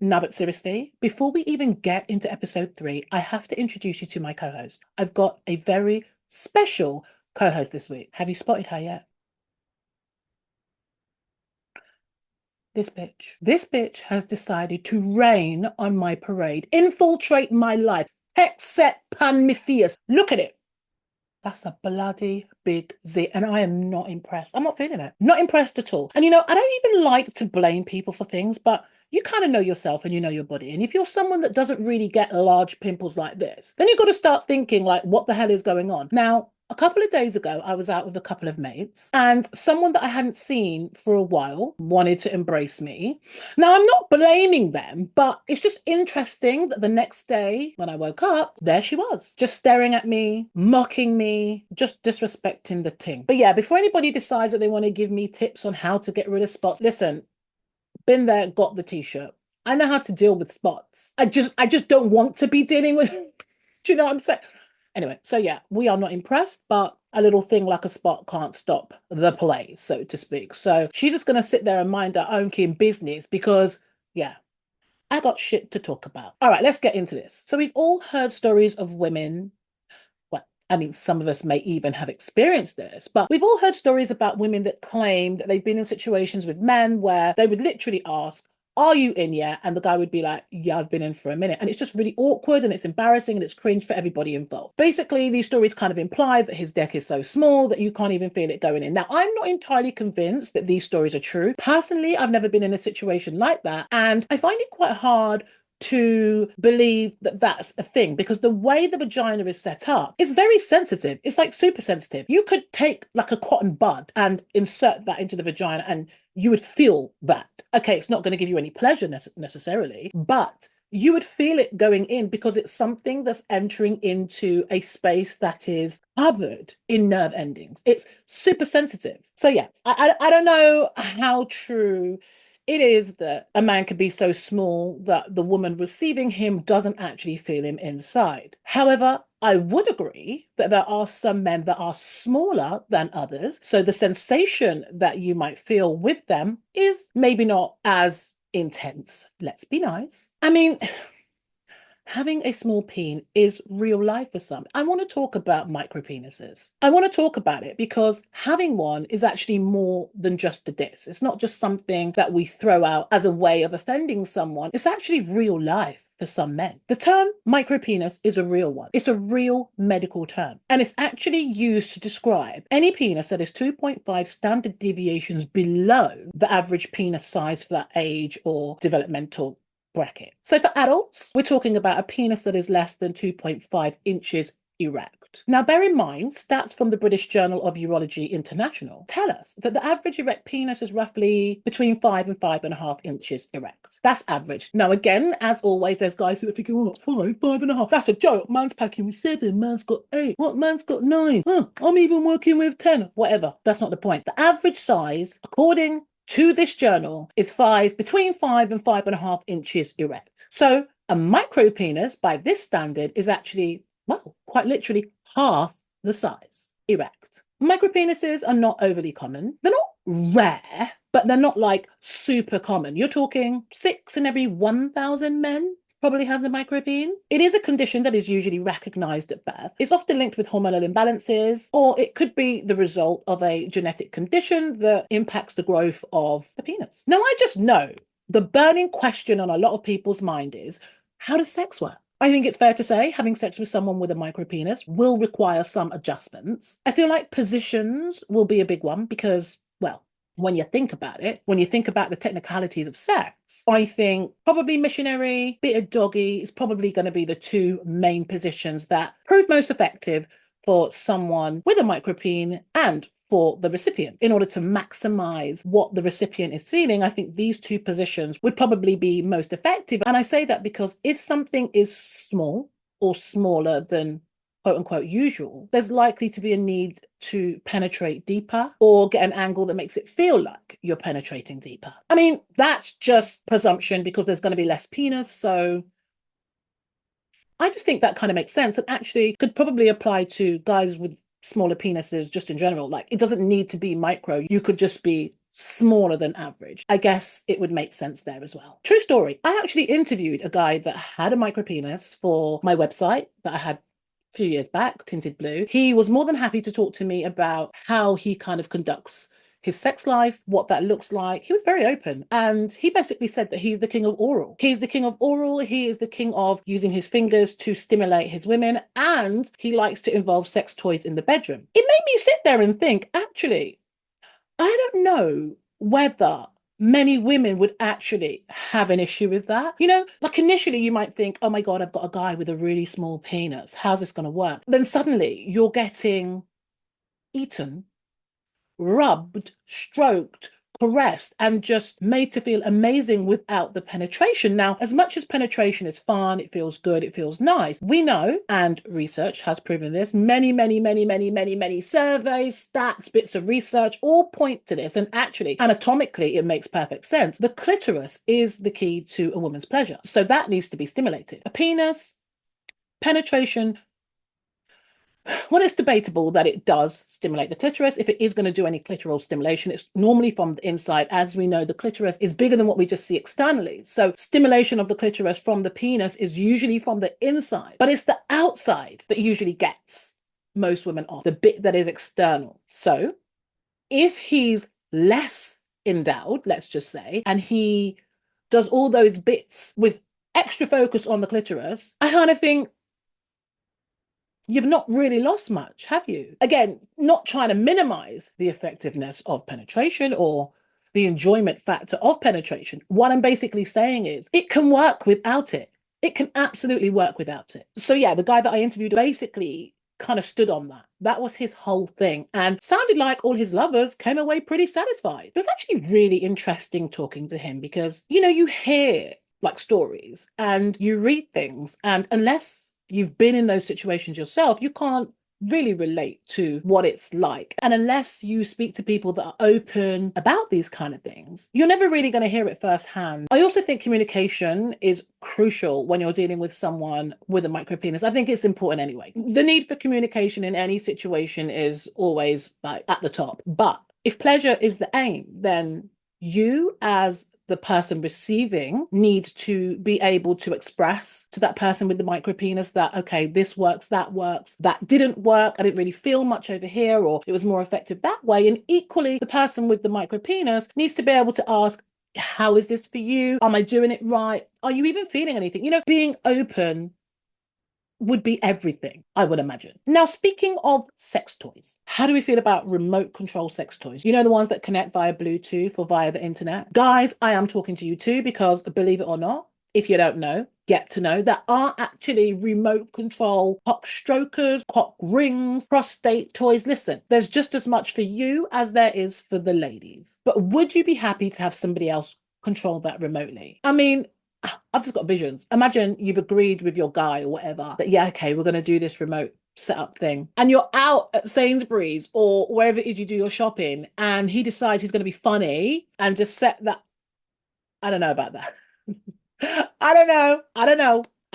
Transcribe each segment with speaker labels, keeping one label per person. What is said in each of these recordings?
Speaker 1: No, but seriously, before we even get into episode 3, I have to introduce you to my co-host. I've got a very special co-host this week. Have you spotted her yet? This bitch. This bitch has decided to rain on my parade, infiltrate my life, tech set pan me fierce. Look at it. That's a bloody big Z, and I am not impressed. I'm not feeling it. Not impressed at all. And I don't even like to blame people for things, but you kind of know yourself and you know your body. And if you're someone that doesn't really get large pimples like this, then you've got to start thinking, like, what the hell is going on? Now, a couple of days ago, I was out with a couple of mates, and someone that I hadn't seen for a while wanted to embrace me. Now, I'm not blaming them, but it's just interesting that the next day when I woke up, there she was, just staring at me, mocking me, just disrespecting the ting. But yeah, before anybody decides that they want to give me tips on how to get rid of spots, listen, been there, got the t-shirt. I know how to deal with spots. I just don't want to be dealing with, do you know what I'm saying? Anyway, so yeah, we are not impressed, but a little thing like a spot can't stop the play, so to speak. So she's just going to sit there and mind her own kin business because, yeah, I got shit to talk about. All right, let's get into this. So we've all heard stories of women. Well, I mean, some of us may even have experienced this, but we've all heard stories about women that claim that they've been in situations with men where they would literally ask, are you in yet? And the guy would be like, yeah, I've been in for a minute. And it's just really awkward and it's embarrassing and it's cringe for everybody involved. Basically, these stories kind of imply that his deck is so small that you can't even feel it going in. Now, I'm not entirely convinced that these stories are true. Personally, I've never been in a situation like that. And I find it quite hard to believe that that's a thing because the way the vagina is set up is very sensitive. It's like super sensitive. You could take like a cotton bud and insert that into the vagina and you would feel that. Okay, it's not going to give you any pleasure necessarily, but you would feel it going in because it's something that's entering into a space that is covered in nerve endings. It's super sensitive. So yeah, I don't know how true it is that a man could be so small that the woman receiving him doesn't actually feel him inside. However, I would agree that there are some men that are smaller than others. So the sensation that you might feel with them is maybe not as intense. Let's be nice. I mean, having a small peen is real life for some. I want to talk about micro penises. I want to talk about it because having one is actually more than just a diss. It's not just something that we throw out as a way of offending someone. It's actually real life for some men. The term micropenis is a real one. It's a real medical term. And it's actually used to describe any penis that is 2.5 standard deviations below the average penis size for that age or developmental bracket. So for adults, we're talking about a penis that is less than 2.5 inches erect. Now, bear in mind, stats from the British Journal of Urology International tell us that the average erect penis is roughly between 5 and 5.5 inches erect. That's average. Now, again, as always, there's guys who are thinking, oh, 5.5. That's a joke. Man's packing with 7, man's got 8. What, man's got 9? Huh, I'm even working with 10. Whatever. That's not the point. The average size, according to this journal, it's between 5 and 5.5 inches erect. So a micro penis, by this standard, is actually, well, quite literally half the size erect. Micro penises are not overly common. They're not rare, but they're not like super common. You're talking 6 in every 1,000 men probably has a micropene. It is a condition that is usually recognized at birth. It's often linked with hormonal imbalances, or it could be the result of a genetic condition that impacts the growth of the penis. Now, I just know the burning question on a lot of people's mind is, how does sex work? I think it's fair to say having sex with someone with a micropenis will require some adjustments. I feel like positions will be a big one because, well, when you think about it, when you think about the technicalities of sex, I think probably missionary, bit of doggy is probably going to be the two main positions that prove most effective for someone with a micropene and for the recipient. In order to maximize what the recipient is feeling, I think these two positions would probably be most effective. And I say that because if something is small or smaller than quote unquote usual, there's likely to be a need to penetrate deeper or get an angle that makes it feel like you're penetrating deeper. I mean, that's just presumption because there's going to be less penis. So I just think that kind of makes sense and actually could probably apply to guys with smaller penises just in general. Like it doesn't need to be micro. You could just be smaller than average. I guess it would make sense there as well. True story. I actually interviewed a guy that had a micro penis for my website that I had few years back, Tinted Blue. He was more than happy to talk to me about how he kind of conducts his sex life, what that looks like. He was very open. And he basically said that he's the king of oral. He's the king of oral. He is the king of using his fingers to stimulate his women. And he likes to involve sex toys in the bedroom. It made me sit there and think, actually, I don't know whether many women would actually have an issue with that. You know, like initially you might think, oh my God, I've got a guy with a really small penis. How's this going to work? Then suddenly you're getting eaten, rubbed, stroked, caressed, and just made to feel amazing without the penetration. Now, as much as penetration is fun, it feels good, it feels nice, we know, and research has proven this, many surveys, stats, bits of research all point to this. And actually, anatomically, it makes perfect sense. The clitoris is the key to a woman's pleasure. So that needs to be stimulated. A penis, penetration, well, it's debatable that it does stimulate the clitoris. If it is going to do any clitoral stimulation, it's normally from the inside. As we know, the clitoris is bigger than what we just see externally. So stimulation of the clitoris from the penis is usually from the inside, but it's the outside that usually gets most women off, the bit that is external. So if he's less endowed, let's just say, and he does all those bits with extra focus on the clitoris, I kind of think, you've not really lost much, have you? Again, not trying to minimize the effectiveness of penetration or the enjoyment factor of penetration. What I'm basically saying is it can work without it. It can absolutely work without it. So yeah, the guy that I interviewed basically kind of stood on that. That was his whole thing, and sounded like all his lovers came away pretty satisfied. It was actually really interesting talking to him because, you know, you hear like stories and you read things, and unless you've been in those situations yourself, you can't really relate to what it's like. And unless you speak to people that are open about these kind of things, you're never really going to hear it firsthand. I also think communication is crucial when you're dealing with someone with a micro penis. I think it's important anyway. The need for communication in any situation is always like at the top. But if pleasure is the aim, then you as the person receiving need to be able to express to that person with the micro penis that, okay, this works, that didn't work, I didn't really feel much over here, or it was more effective that way. And equally, the person with the micro penis needs to be able to ask, how is this for you? Am I doing it right? Are you even feeling anything? You know, being open would be everything, I would imagine. Now, speaking of sex toys, how do we feel about remote control sex toys? You know, the ones that connect via Bluetooth or via the internet? Guys, I am talking to you too, because believe it or not, if you don't know, get to know, there are actually remote control cock strokers, cock rings, prostate toys. Listen, there's just as much for you as there is for the ladies. But would you be happy to have somebody else control that remotely? I mean, I've just got visions. Imagine you've agreed with your guy or whatever that, yeah, okay, we're going to do this remote setup thing. And you're out at Sainsbury's or wherever it is you do your shopping, and he decides he's going to be funny and just set that. I don't know about that. I don't know. I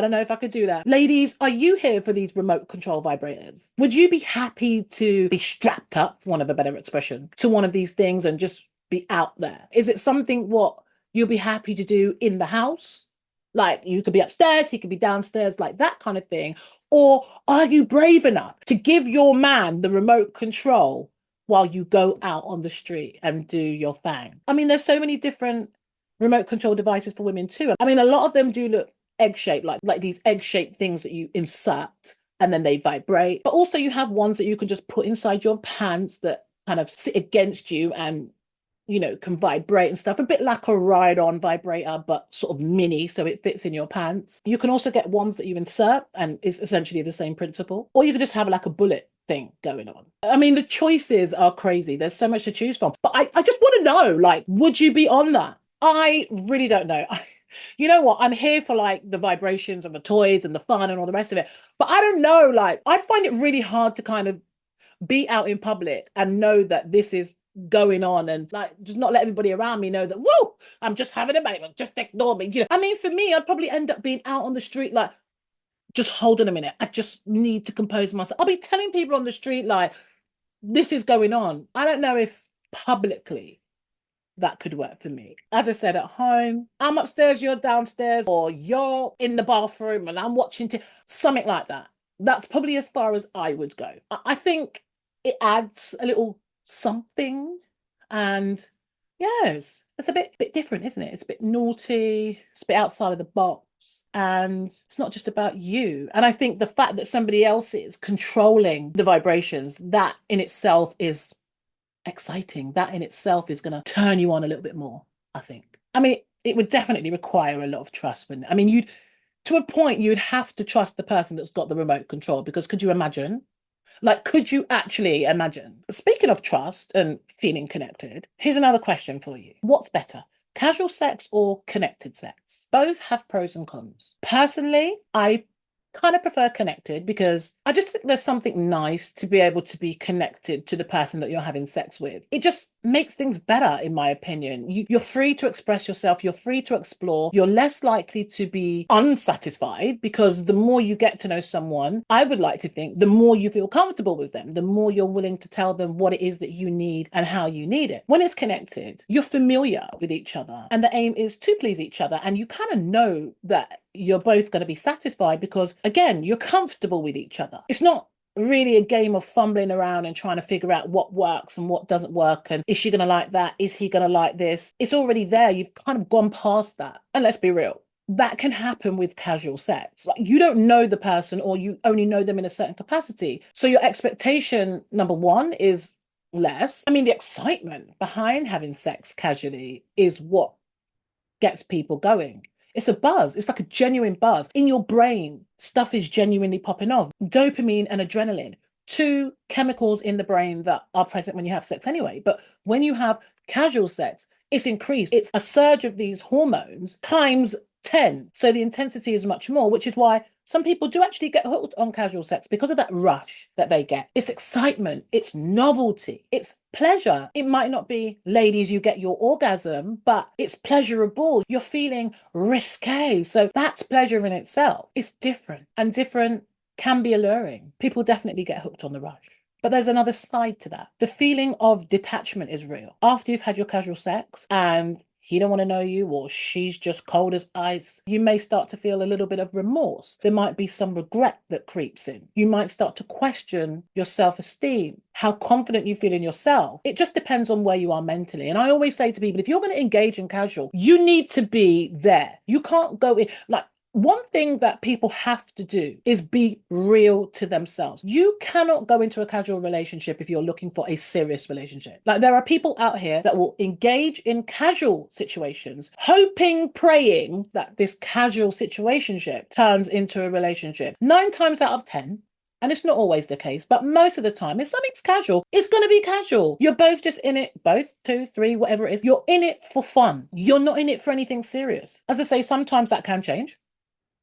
Speaker 1: don't know if I could do that. Ladies, are you here for these remote control vibrators? Would you be happy to be strapped up, for want of a better expression, to one of these things and just be out there? Is it something what you'll be happy to do in the house? Like you could be upstairs, he could be downstairs, like that kind of thing. Or are you brave enough to give your man the remote control while you go out on the street and do your thing? I mean, there's so many different remote control devices for women too. I mean, a lot of them do look egg-shaped, like these egg-shaped things that you insert and then they vibrate. But also you have ones that you can just put inside your pants that kind of sit against you and, you know, can vibrate and stuff, a bit like a ride-on vibrator, but sort of mini, so it fits in your pants. You can also get ones that you insert, and it's essentially the same principle. Or you could just have like a bullet thing going on. I mean, the choices are crazy. There's so much to choose from. But I just want to know, like, would you be on that? I really don't know. You know what? I'm here for like the vibrations and the toys and the fun and all the rest of it. But I don't know, like, I find it really hard to kind of be out in public and know that this is going on, and like just not let everybody around me know that, whoa, I'm just having a baby, just ignore me. You know, I mean, for me, I'd probably end up being out on the street like, just hold on a minute, I just need to compose myself. I'll be telling people on the street like, this is going on. I don't know if publicly that could work for me. As I said, at home, I'm upstairs, you're downstairs, or you're in the bathroom and I'm watching something like that. That's probably as far as I would go. I think it adds a little something, and yes, it's a bit different, isn't it? It's a bit naughty, it's a bit outside of the box. And it's not just about you. And I think the fact that somebody else is controlling the vibrations, that in itself is exciting. That in itself is going to turn you on a little bit more, I think. I mean, it would definitely require a lot of trust. I mean, to a point, you'd have to trust the person that's got the remote control, because could you imagine? Like, could you actually imagine? Speaking of trust and feeling connected, here's another question for you. What's better, casual sex or connected sex? Both have pros and cons. Personally, I kind of prefer connected, because I just think there's something nice to be able to be connected to the person that you're having sex with. It just makes things better, in my opinion. You're free to express yourself, you're free to explore, you're less likely to be unsatisfied, because the more you get to know someone, I would like to think, the more you feel comfortable with them, the more you're willing to tell them what it is that you need and how you need it. When it's connected, you're familiar with each other, and the aim is to please each other, and you kind of know that you're both going to be satisfied because, again, you're comfortable with each other. It's not really a game of fumbling around and trying to figure out what works and what doesn't work, and is she going to like that? Is he going to like this? It's already there. You've kind of gone past that. And let's be real, that can happen with casual sex. Like, you don't know the person, or you only know them in a certain capacity. So your expectation, number one, is less. I mean, the excitement behind having sex casually is what gets people going. It's a buzz. It's like a genuine buzz. In your brain, stuff is genuinely popping off. Dopamine and adrenaline, two chemicals in the brain that are present when you have sex anyway. But when you have casual sex, it's increased. It's a surge of these hormones times 10. So the intensity is much more, which is why some people do actually get hooked on casual sex, because of that rush that they get. It's excitement, it's novelty, it's pleasure. It might not be, ladies, you get your orgasm, but it's pleasurable. You're feeling risque. So that's pleasure in itself. It's different, and different can be alluring. People definitely get hooked on the rush. But there's another side to that. The feeling of detachment is real. After you've had your casual sex and he don't want to know you, or she's just cold as ice, you may start to feel a little bit of remorse. There might be some regret that creeps in. You might start to question your self-esteem, how confident you feel in yourself. It just depends on where you are mentally. And I always say to people, if you're going to engage in casual, you need to be there. You can't go in, like, one thing that people have to do is be real to themselves. You cannot go into a casual relationship if you're looking for a serious relationship. Like, there are people out here that will engage in casual situations, hoping, praying that this casual situationship turns into a relationship. 9 times out of 10, and it's not always the case, but most of the time, if something's casual, it's going to be casual. You're both just in it, both, 2, 3, whatever it is. You're in it for fun. You're not in it for anything serious. As I say, sometimes that can change.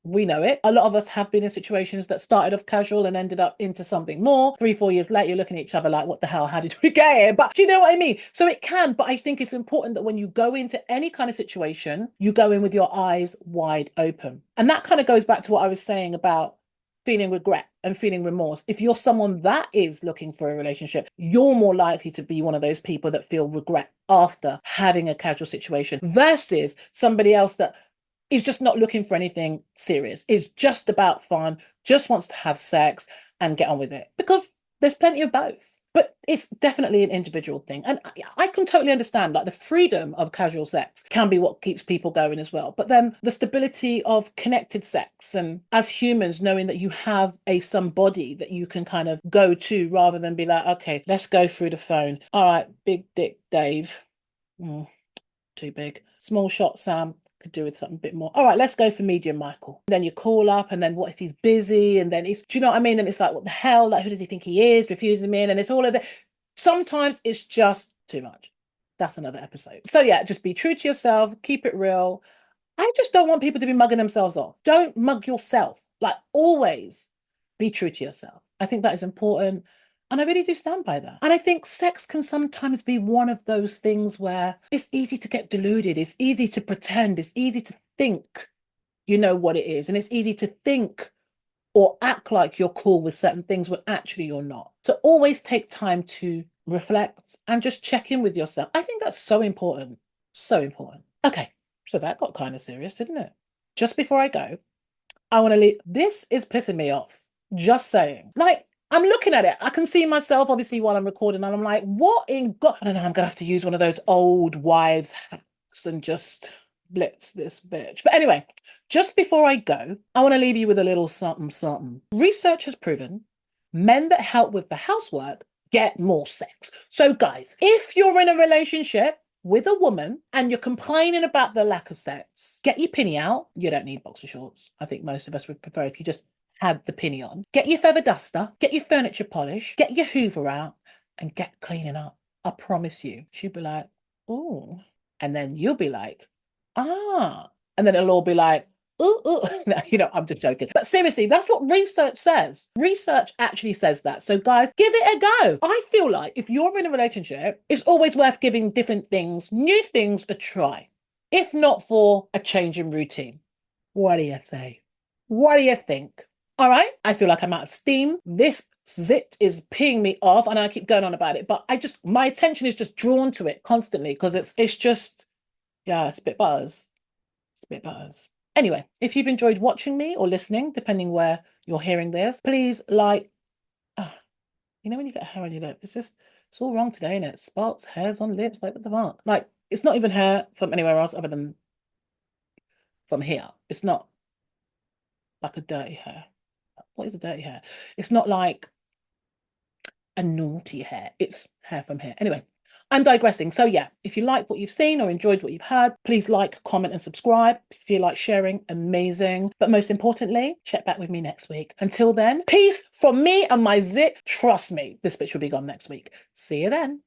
Speaker 1: We know it. A lot of us have been in situations that started off casual and ended up into something more. 3, 4 years later, you're looking at each other like, what the hell? How did we get here? But do you know what I mean? So it can, but I think it's important that when you go into any kind of situation, you go in with your eyes wide open. And that kind of goes back to what I was saying about feeling regret and feeling remorse. If you're someone that is looking for a relationship, you're more likely to be one of those people that feel regret after having a casual situation, versus somebody else that is just not looking for anything serious. It's just about fun, just wants to have sex and get on with it, because there's plenty of both. But it's definitely an individual thing. And I can totally understand, like, the freedom of casual sex can be what keeps people going as well. But then the stability of connected sex, and as humans, knowing that you have a somebody that you can kind of go to, rather than be like, okay, let's go through the phone. All right, big dick Dave. Too big. Small shot Sam. Could do with something a bit more. All right, let's go for medium Michael. Then you call up, and then what if he's busy? And then do you know what I mean? And it's like, what the hell? Like, who does he think he is? Refusing me. And it's all of that. Sometimes it's just too much. That's another episode. So yeah, just be true to yourself. Keep it real. I just don't want people to be mugging themselves off. Don't mug yourself. Like, always be true to yourself. I think that is important. And I really do stand by that. And I think sex can sometimes be one of those things where it's easy to get deluded. It's easy to pretend. It's easy to think you know what it is. And it's easy to think or act like you're cool with certain things when actually you're not. So always take time to reflect and just check in with yourself. I think that's so important. So important. Okay, so that got kind of serious, didn't it? Just before I go, I want to leave. This is pissing me off. Just saying. Like, I'm looking at it. I can see myself, obviously, while I'm recording, and I'm like, what in God? I don't know. I'm going to have to use one of those old wives hacks and just blitz this bitch. But anyway, just before I go, I want to leave you with a little something, something. Research has proven men that help with the housework get more sex. So, guys, if you're in a relationship with a woman and you're complaining about the lack of sex, get your pinny out. You don't need boxer shorts. I think most of us would prefer if you just had the pinny on. Get your feather duster, get your furniture polish, get your Hoover out, and get cleaning up. I promise you. She'll be like, oh. And then you'll be like, ah. And then it'll all be like, ooh, ooh. No, I'm just joking. But seriously, that's what research says. Research actually says that. So guys, give it a go. I feel like if you're in a relationship, it's always worth giving different things, new things a try, if not for a change in routine. What do you say? What do you think? All right, I feel like I'm out of steam. This zit is peeing me off, and I keep going on about it, but my attention is just drawn to it constantly because it's just, yeah, it's a bit buzz. It's a bit buzz. Anyway, if you've enjoyed watching me or listening, depending where you're hearing this, please like, when you get hair on your lip, it's all wrong today, isn't it? Spots, hairs on lips, like what the fuck? Like, it's not even hair from anywhere else other than from here. It's not like a dirty hair. What is a dirty hair? It's not like a naughty hair. It's hair from here. Anyway, I'm digressing. So yeah, if you like what you've seen or enjoyed what you've heard, please like, comment, and subscribe. If you like sharing, amazing. But most importantly, check back with me next week. Until then, peace from me and my zit. Trust me, this bitch will be gone next week. See you then.